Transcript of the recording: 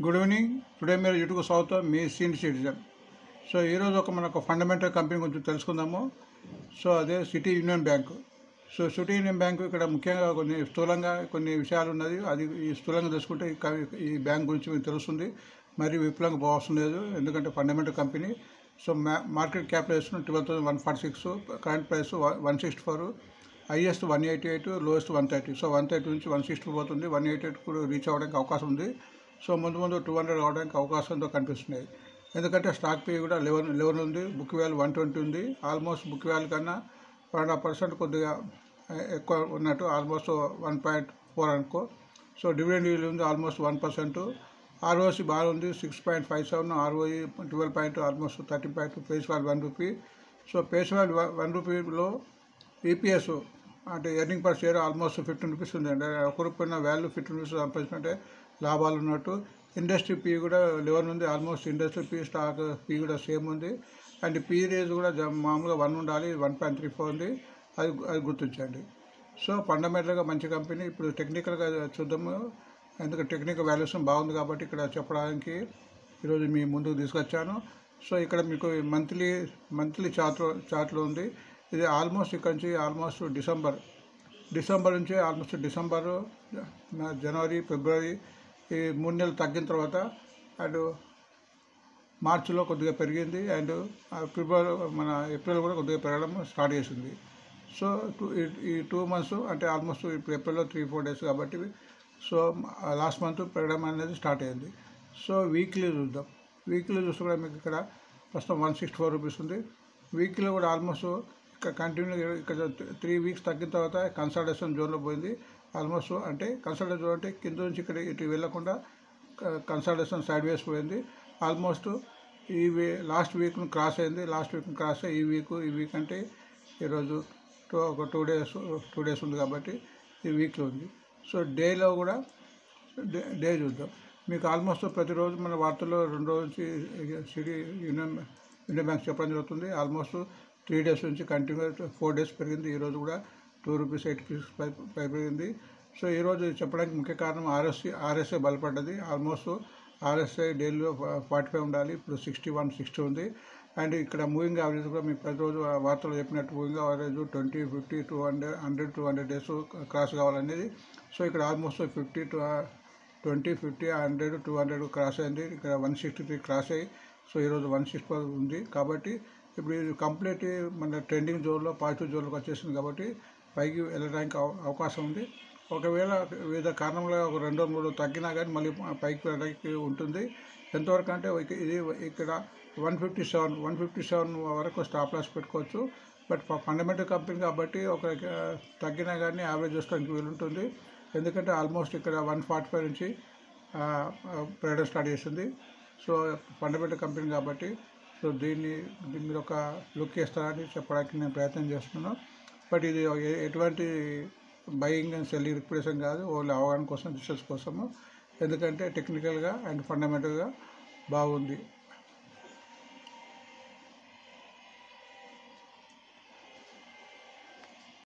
Good evening. Today మీరు YouTube స్వాగతం, మీ senior citizen. So ఈరోజు మనకు ఫండమెంటల్ కంపెనీ గురించి తెలుసుకుందాము. సో అదే city union bank. So city union bank ఇక్కడ ముఖ్యంగా స్థూలంగా కొన్ని విషయాలు ఉన్నది. అది ఈ స్థూలంగా తెలుసుకుంటే ఈ బ్యాంక్ గురించి మీకు తెలుస్తుంది. మరి విపులంగా పోవాల్సిన లేదు, ఎందుకంటే fundamental company. So market capitalisation 12,146, current price 164, highest 188, lowest 130. So 130 నుంచి 160 పోతుంది, 188 కూడా రీచ్ అవ్వడానికి అవకాశం ఉంది. సో ముందు 200 కావడానికి అవకాశంతో కనిపిస్తున్నాయి. ఎందుకంటే స్టాక్ పీ కూడా 11 ఉంది, బుక్ వాల్యూ 120 ఉంది. ఆల్మోస్ట్ బుక్ వాల్యూ కన్నా 1.5% కొద్దిగా ఎక్కువ ఉన్నట్టు, ఆల్మోస్ట్ 1.4 అనుకో. సో డివిడెండ్ ఈల్డ్ ఉంది ఆల్మోస్ట్ 1%. ఆర్ఓసి బాగుంది 6.57, ROE 12 almost 13. Face value 1 rupee. So face value 1 రూపీలో ఈపీఎస్ అంటే earning per share almost 15 rupees ఉంది. అంటే ఒక రూపాయి వాల్యూ 15 రూపీస్ సంపాదించుకుంటే లాభాలు ఉన్నట్టు. ఇండస్ట్రీ పీ కూడా 11 ఉంది, almost industry P stock P కూడా సేమ్ ఉంది. అండ్ పీ రేజ్ కూడా మామూలుగా 1 ఉండాలి, 1.34 ఉంది. అది గుర్తించండి. సో ఫండమెంటల్గా మంచి కంపెనీ. ఇప్పుడు టెక్నికల్గా చూద్దాము, ఎందుకంటే టెక్నికల్ వాల్యుయేషన్ బాగుంది కాబట్టి ఇక్కడ చెప్పడానికి ఈరోజు మీ ముందుకు తీసుకొచ్చాను. సో ఇక్కడ మీకు మంత్లీ చార్ట్లో ఉంది. ఇది ఆల్మోస్ట్ ఇక్కడ నుంచి ఆల్మోస్ట్ డిసెంబర్ నుంచి ఆల్మోస్ట్ డిసెంబరు, జనవరి, ఫిబ్రవరి ఈ 3 నెలలు తగ్గిన తర్వాత అండ్ మార్చిలో కొద్దిగా పెరిగింది. అండ్ ఏప్రిల్ కూడా కొద్దిగా పెరగడం స్టార్ట్ చేసింది. సో ఈ 2 months అంటే ఆల్మోస్ట్ ఇప్పుడు ఏప్రిల్లో 3-4 days కాబట్టి, సో లాస్ట్ మంత్ పెరగడం అనేది స్టార్ట్ అయింది. సో వీక్లీ చూద్దాం. వీక్లీ చూస్తే కూడా మీకు ఇక్కడ ప్రస్తుతం 164 రూపీస్ ఉంది. వీక్లీ కూడా ఆల్మోస్ట్ ఇక్కడ కంటిన్యూ ఇక్కడ 3 weeks తగ్గిన తర్వాత కన్సల్టేషన్ జోన్లో పోయింది ఆల్మోస్ట్. అంటే కన్సల్టేషన్ జోన్ అంటే కింద నుంచి ఇక్కడ ఇటు వెళ్ళకుండా కన్సల్టేషన్ సైడ్ వేస్ పోయింది ఆల్మోస్ట్. లాస్ట్ వీక్ను క్రాస్ అయింది. ఈ వీక్ అంటే ఈరోజు ఒక 2 days ఉంది కాబట్టి ఈ వీక్లో ఉంది. సో డేలో కూడా డే చూద్దాం. మీకు ఆల్మోస్ట్ ప్రతిరోజు మన వార్తల్లో 2 రోజు నుంచి సిటీ యూనియన్ బ్యాంక్ చెప్పడం జరుగుతుంది. ఆల్మోస్ట్ 3 days నుంచి కంటిన్యూ 4 days పెరిగింది. ఈరోజు కూడా 2 రూపీస్ 8 పైసలు పెరిగింది. సో ఈరోజు చెప్పడానికి ముఖ్య కారణం ఆర్ఎస్ఐ బలపడ్డది. ఆల్మోస్ట్ ఆర్ఎస్ఐ డైలీలో 45 ఉండాలి, ఇప్పుడు 60 ఉంది. అండ్ ఇక్కడ మూవింగ్ యావరేజ్ కూడా మీకు ప్రతిరోజు వార్తలు చెప్పినట్టు మూవింగ్ యావరేజ్ 20, 50, 200 days క్రాస్ కావాలనేది. సో ఇక్కడ ఆల్మోస్ట్ 20, 50, 100, 200 క్రాస్ అయింది. ఇక్కడ 163 క్రాస్ అయ్యి, సో ఈరోజు 164 ఉంది. కాబట్టి ఇప్పుడు ఇది కంప్లీట్ మన ట్రెండింగ్ జోన్లో, పాజిటివ్ జోన్లోకి వచ్చేసింది కాబట్టి పైకి వెళ్ళడానికి అవకాశం ఉంది. ఒకవేళ వివిధ కారణంగా ఒక 2-3 తగ్గినా కానీ మళ్ళీ పైకి వెళ్ళడానికి ఉంటుంది. ఎంతవరకు అంటే ఇది ఇక్కడ 157 వరకు స్టాప్ లాస్ పెట్టుకోవచ్చు. బట్ ఫండమెంటల్ కంపెనీ కాబట్టి ఒక తగ్గినా కానీ యావరేజ్ చేసుకోవడానికి వీలుంటుంది. ఎందుకంటే ఆల్మోస్ట్ ఇక్కడ 145 నుంచి పెరగడం స్టార్ట్ చేసింది. సో ఫండమెంటల్ కంపెనీ కాబట్టి, సో దీన్ని మీరు ఒక లుక్ చేస్తారని చెప్పడానికి నేను ప్రయత్నం చేస్తున్నాను. బట్ ఇది ఎటువంటి బయింగ్ అండ్ సెల్లింగ్ రిక్వెషన్ కాదు, ఓన్లీ అవగాహన కోసం, రిసర్చ్ కోసము. ఎందుకంటే టెక్నికల్గా అండ్ ఫండమెంటల్గా బాగుంది.